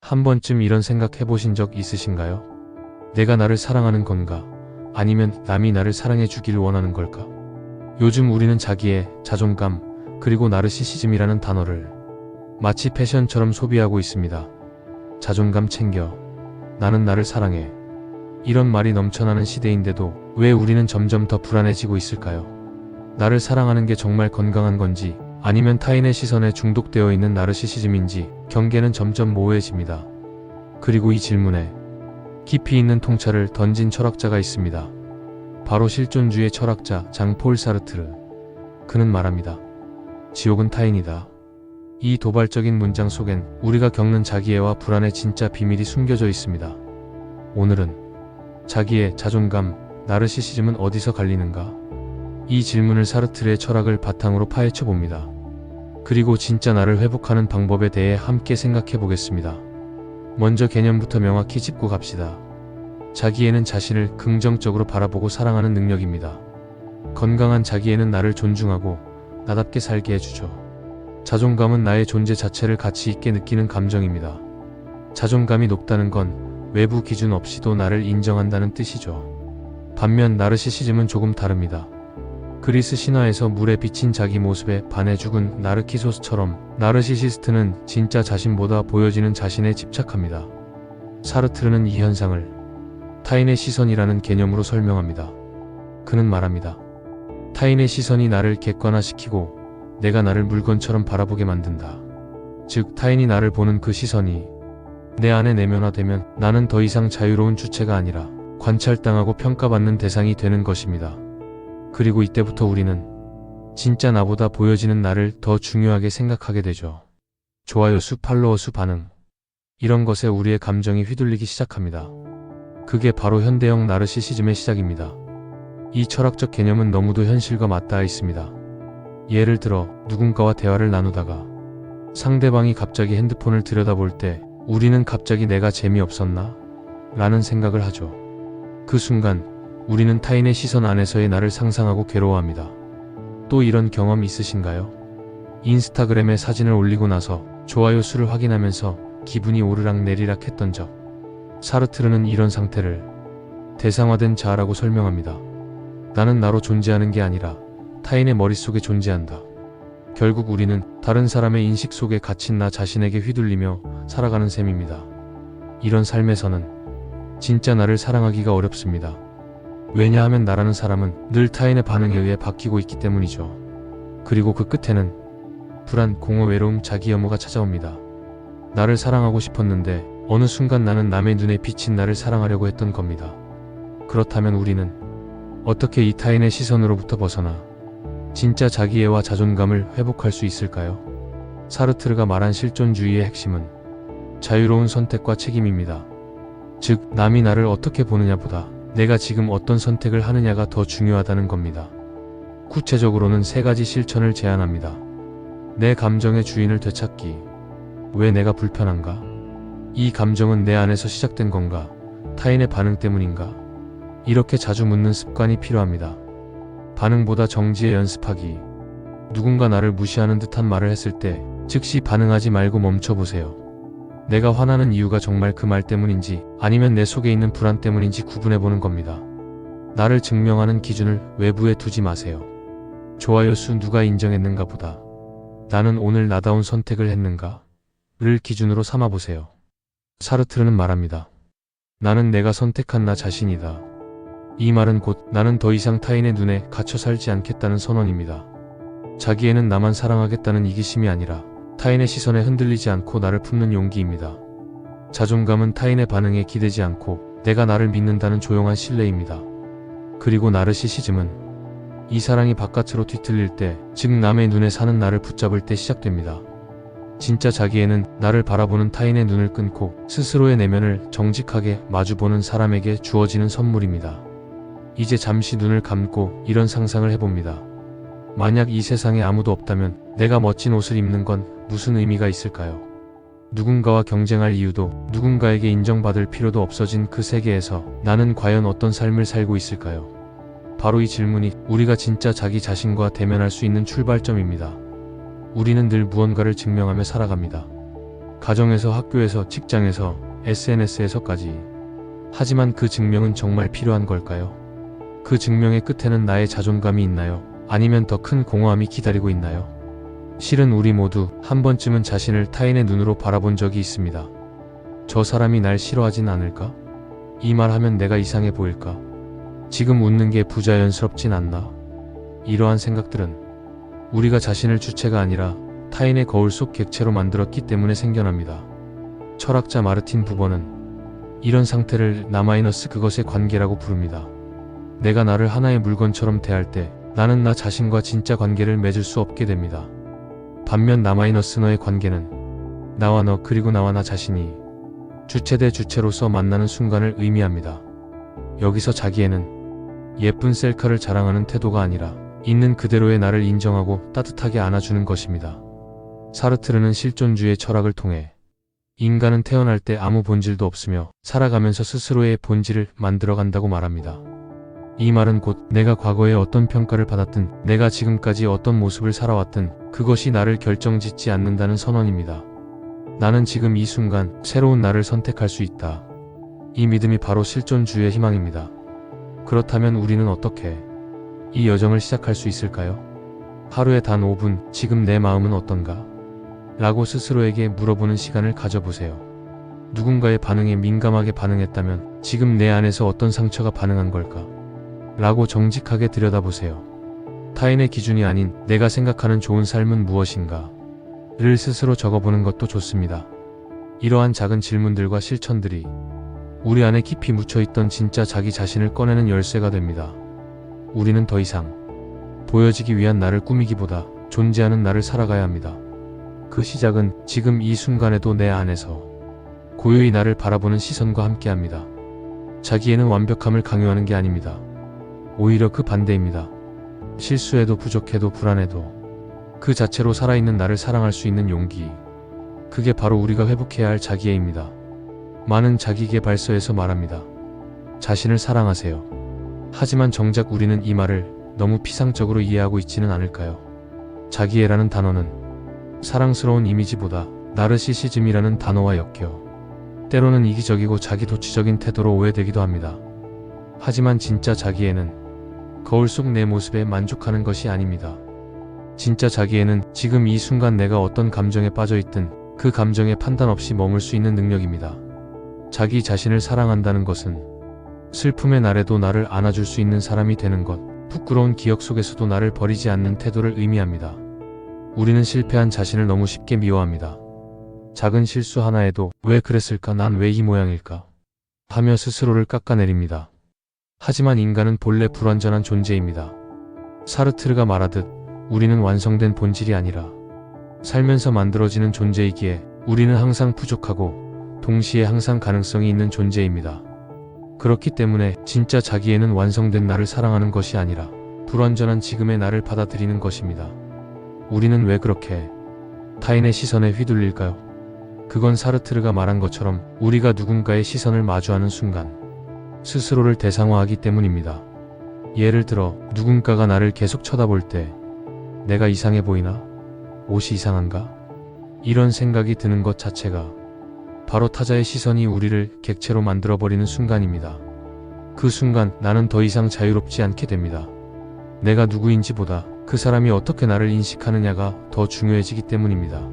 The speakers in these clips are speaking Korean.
한 번쯤 이런 생각 해보신 적 있으신가요? 내가 나를 사랑하는 건가? 아니면 남이 나를 사랑해 주기를 원하는 걸까? 요즘 우리는 자기의 자존감, 그리고 나르시시즘이라는 단어를 마치 패션처럼 소비하고 있습니다. 자존감 챙겨. 나는 나를 사랑해. 이런 말이 넘쳐나는 시대인데도 왜 우리는 점점 더 불안해지고 있을까요? 나를 사랑하는 게 정말 건강한 건지, 아니면 타인의 시선에 중독되어 있는 나르시시즘인지 경계는 점점 모호해집니다. 그리고 이 질문에 깊이 있는 통찰을 던진 철학자가 있습니다. 바로 실존주의 철학자 장폴 사르트르. 그는 말합니다. 지옥은 타인이다. 이 도발적인 문장 속엔 우리가 겪는 자기애와 불안의 진짜 비밀이 숨겨져 있습니다. 오늘은 자기의 자존감, 나르시시즘은 어디서 갈리는가? 이 질문을 사르트르의 철학을 바탕으로 파헤쳐 봅니다. 그리고 진짜 나를 회복하는 방법에 대해 함께 생각해 보겠습니다. 먼저 개념부터 명확히 짚고 갑시다. 자기애는 자신을 긍정적으로 바라보고 사랑하는 능력입니다. 건강한 자기애는 나를 존중하고 나답게 살게 해주죠. 자존감은 나의 존재 자체를 가치 있게 느끼는 감정입니다. 자존감이 높다는 건 외부 기준 없이도 나를 인정한다는 뜻이죠. 반면 나르시시즘은 조금 다릅니다. 그리스 신화에서 물에 비친 자기 모습에 반해 죽은 나르키소스처럼 나르시시스트는 진짜 자신보다 보여지는 자신에 집착합니다. 사르트르는 이 현상을 타인의 시선이라는 개념으로 설명합니다. 그는 말합니다. 타인의 시선이 나를 객관화시키고 내가 나를 물건처럼 바라보게 만든다. 즉, 타인이 나를 보는 그 시선이 내 안에 내면화되면 나는 더 이상 자유로운 주체가 아니라 관찰당하고 평가받는 대상이 되는 것입니다. 그리고 이때부터 우리는 진짜 나보다 보여지는 나를 더 중요하게 생각하게 되죠. 좋아요 수, 팔로워 수, 반응. 이런 것에 우리의 감정이 휘둘리기 시작합니다. 그게 바로 현대형 나르시시즘의 시작입니다. 이 철학적 개념은 너무도 현실과 맞닿아 있습니다. 예를 들어 누군가와 대화를 나누다가 상대방이 갑자기 핸드폰을 들여다볼 때 우리는 갑자기 내가 재미없었나? 라는 생각을 하죠. 그 순간 우리는 타인의 시선 안에서의 나를 상상하고 괴로워합니다. 또 이런 경험 있으신가요? 인스타그램에 사진을 올리고 나서 좋아요 수를 확인하면서 기분이 오르락 내리락 했던 적. 사르트르는 이런 상태를 대상화된 자아라고 설명합니다. 나는 나로 존재하는 게 아니라 타인의 머릿속에 존재한다. 결국 우리는 다른 사람의 인식 속에 갇힌 나 자신에게 휘둘리며 살아가는 셈입니다. 이런 삶에서는 진짜 나를 사랑하기가 어렵습니다. 왜냐하면 나라는 사람은 늘 타인의 반응에 의해 바뀌고 있기 때문이죠. 그리고 그 끝에는 불안, 공허, 외로움, 자기 혐오가 찾아옵니다. 나를 사랑하고 싶었는데 어느 순간 나는 남의 눈에 비친 나를 사랑하려고 했던 겁니다. 그렇다면 우리는 어떻게 이 타인의 시선으로부터 벗어나 진짜 자기애와 자존감을 회복할 수 있을까요? 사르트르가 말한 실존주의의 핵심은 자유로운 선택과 책임입니다. 즉, 남이 나를 어떻게 보느냐보다 내가 지금 어떤 선택을 하느냐가 더 중요하다는 겁니다. 구체적으로는 3가지 실천을 제안합니다. 내 감정의 주인을 되찾기. 왜 내가 불편한가? 이 감정은 내 안에서 시작된 건가? 타인의 반응 때문인가? 이렇게 자주 묻는 습관이 필요합니다. 반응보다 정지에 연습하기. 누군가 나를 무시하는 듯한 말을 했을 때 즉시 반응하지 말고 멈춰보세요. 내가 화나는 이유가 정말 그 말 때문인지 아니면 내 속에 있는 불안 때문인지 구분해보는 겁니다. 나를 증명하는 기준을 외부에 두지 마세요. 좋아요 수 누가 인정했는가 보다 나는 오늘 나다운 선택을 했는가? 를 기준으로 삼아보세요. 사르트르는 말합니다. 나는 내가 선택한 나 자신이다. 이 말은 곧 나는 더 이상 타인의 눈에 갇혀 살지 않겠다는 선언입니다. 자기애는 나만 사랑하겠다는 이기심이 아니라 타인의 시선에 흔들리지 않고 나를 품는 용기입니다. 자존감은 타인의 반응에 기대지 않고 내가 나를 믿는다는 조용한 신뢰입니다. 그리고 나르시시즘은 이 사랑이 바깥으로 뒤틀릴 때, 즉 남의 눈에 사는 나를 붙잡을 때 시작됩니다. 진짜 자기애는 나를 바라보는 타인의 눈을 끊고 스스로의 내면을 정직하게 마주보는 사람에게 주어지는 선물입니다. 이제 잠시 눈을 감고 이런 상상을 해봅니다. 만약 이 세상에 아무도 없다면 내가 멋진 옷을 입는 건 무슨 의미가 있을까요? 누군가와 경쟁할 이유도 누군가에게 인정받을 필요도 없어진 그 세계에서 나는 과연 어떤 삶을 살고 있을까요? 바로 이 질문이 우리가 진짜 자기 자신과 대면할 수 있는 출발점입니다. 우리는 늘 무언가를 증명하며 살아갑니다. 가정에서, 학교에서, 직장에서, SNS에서까지. 하지만 그 증명은 정말 필요한 걸까요? 그 증명의 끝에는 나의 자존감이 있나요? 아니면 더 큰 공허함이 기다리고 있나요? 실은 우리 모두 한 번쯤은 자신을 타인의 눈으로 바라본 적이 있습니다. 저 사람이 날 싫어하진 않을까? 이 말하면 내가 이상해 보일까? 지금 웃는 게 부자연스럽진 않나? 이러한 생각들은 우리가 자신을 주체가 아니라 타인의 거울 속 객체로 만들었기 때문에 생겨납니다. 철학자 마르틴 부버는 이런 상태를 나마이너스 그것의 관계라고 부릅니다. 내가 나를 하나의 물건처럼 대할 때 나는 나 자신과 진짜 관계를 맺을 수 없게 됩니다. 반면 나마이너스 너의 관계는 나와 너 그리고 나와 나 자신이 주체 대 주체로서 만나는 순간을 의미합니다. 여기서 자기애는 예쁜 셀카를 자랑하는 태도가 아니라 있는 그대로의 나를 인정하고 따뜻하게 안아주는 것입니다. 사르트르는 실존주의의 철학을 통해 인간은 태어날 때 아무 본질도 없으며 살아가면서 스스로의 본질을 만들어간다고 말합니다. 이 말은 곧 내가 과거에 어떤 평가를 받았든 내가 지금까지 어떤 모습을 살아왔든 그것이 나를 결정짓지 않는다는 선언입니다. 나는 지금 이 순간 새로운 나를 선택할 수 있다. 이 믿음이 바로 실존주의의 희망입니다. 그렇다면 우리는 어떻게 이 여정을 시작할 수 있을까요? 하루에 단 5분, 지금 내 마음은 어떤가? 라고 스스로에게 물어보는 시간을 가져보세요. 누군가의 반응에 민감하게 반응했다면 지금 내 안에서 어떤 상처가 반응한 걸까? 라고 정직하게 들여다보세요. 타인의 기준이 아닌 내가 생각하는 좋은 삶은 무엇인가? 를 스스로 적어보는 것도 좋습니다. 이러한 작은 질문들과 실천들이 우리 안에 깊이 묻혀있던 진짜 자기 자신을 꺼내는 열쇠가 됩니다. 우리는 더 이상 보여지기 위한 나를 꾸미기보다 존재하는 나를 살아가야 합니다. 그 시작은 지금 이 순간에도 내 안에서 고요히 나를 바라보는 시선과 함께합니다. 자기에는 완벽함을 강요하는 게 아닙니다. 오히려 그 반대입니다. 실수해도 부족해도 불안해도 그 자체로 살아있는 나를 사랑할 수 있는 용기. 그게 바로 우리가 회복해야 할 자기애입니다. 많은 자기계발서에서 말합니다. 자신을 사랑하세요. 하지만 정작 우리는 이 말을 너무 피상적으로 이해하고 있지는 않을까요? 자기애라는 단어는 사랑스러운 이미지보다 나르시시즘이라는 단어와 엮여 때로는 이기적이고 자기도취적인 태도로 오해되기도 합니다. 하지만 진짜 자기애는 거울 속 내 모습에 만족하는 것이 아닙니다. 진짜 자기애는 지금 이 순간 내가 어떤 감정에 빠져있든 그 감정에 판단 없이 머물 수 있는 능력입니다. 자기 자신을 사랑한다는 것은 슬픔의 날에도 나를 안아줄 수 있는 사람이 되는 것, 부끄러운 기억 속에서도 나를 버리지 않는 태도를 의미합니다. 우리는 실패한 자신을 너무 쉽게 미워합니다. 작은 실수 하나에도 왜 그랬을까, 난 왜 이 모양일까 하며 스스로를 깎아내립니다. 하지만 인간은 본래 불완전한 존재입니다. 사르트르가 말하듯 우리는 완성된 본질이 아니라 살면서 만들어지는 존재이기에 우리는 항상 부족하고 동시에 항상 가능성이 있는 존재입니다. 그렇기 때문에 진짜 자기애는 완성된 나를 사랑하는 것이 아니라 불완전한 지금의 나를 받아들이는 것입니다. 우리는 왜 그렇게 타인의 시선에 휘둘릴까요? 그건 사르트르가 말한 것처럼 우리가 누군가의 시선을 마주하는 순간 스스로를 대상화하기 때문입니다. 예를 들어 누군가가 나를 계속 쳐다볼 때 내가 이상해 보이나? 옷이 이상한가? 이런 생각이 드는 것 자체가 바로 타자의 시선이 우리를 객체로 만들어버리는 순간입니다. 그 순간 나는 더 이상 자유롭지 않게 됩니다. 내가 누구인지보다 그 사람이 어떻게 나를 인식하느냐가 더 중요해지기 때문입니다.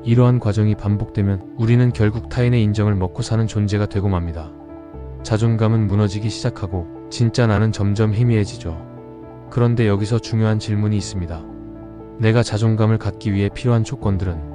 이러한 과정이 반복되면 우리는 결국 타인의 인정을 먹고 사는 존재가 되고 맙니다. 자존감은 무너지기 시작하고 진짜 나는 점점 희미해지죠. 그런데 여기서 중요한 질문이 있습니다. 내가 자존감을 갖기 위해 필요한 조건들은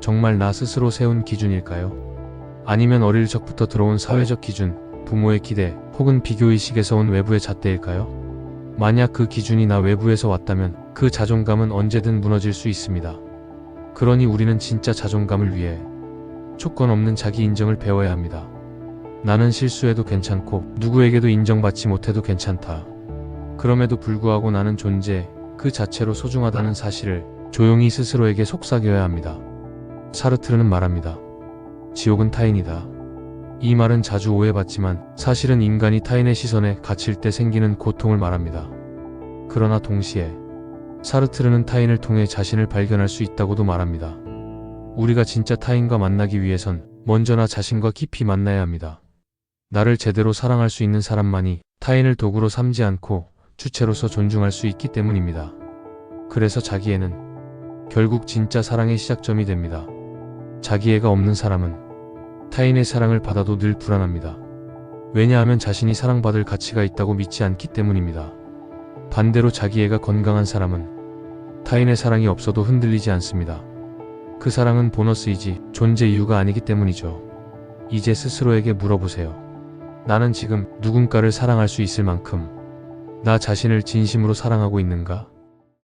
정말 나 스스로 세운 기준일까요? 아니면 어릴 적부터 들어온 사회적 기준, 부모의 기대, 혹은 비교의식에서 온 외부의 잣대일까요? 만약 그 기준이 나 외부에서 왔다면 그 자존감은 언제든 무너질 수 있습니다. 그러니 우리는 진짜 자존감을 위해 조건 없는 자기 인정을 배워야 합니다. 나는 실수해도 괜찮고 누구에게도 인정받지 못해도 괜찮다. 그럼에도 불구하고 나는 존재 그 자체로 소중하다는 사실을 조용히 스스로에게 속삭여야 합니다. 사르트르는 말합니다. 지옥은 타인이다. 이 말은 자주 오해받지만 사실은 인간이 타인의 시선에 갇힐 때 생기는 고통을 말합니다. 그러나 동시에 사르트르는 타인을 통해 자신을 발견할 수 있다고도 말합니다. 우리가 진짜 타인과 만나기 위해선 먼저 나 자신과 깊이 만나야 합니다. 나를 제대로 사랑할 수 있는 사람만이 타인을 도구로 삼지 않고 주체로서 존중할 수 있기 때문입니다. 그래서 자기애는 결국 진짜 사랑의 시작점이 됩니다. 자기애가 없는 사람은 타인의 사랑을 받아도 늘 불안합니다. 왜냐하면 자신이 사랑받을 가치가 있다고 믿지 않기 때문입니다. 반대로 자기애가 건강한 사람은 타인의 사랑이 없어도 흔들리지 않습니다. 그 사랑은 보너스이지 존재 이유가 아니기 때문이죠. 이제 스스로에게 물어보세요. 나는 지금 누군가를 사랑할 수 있을 만큼 나 자신을 진심으로 사랑하고 있는가?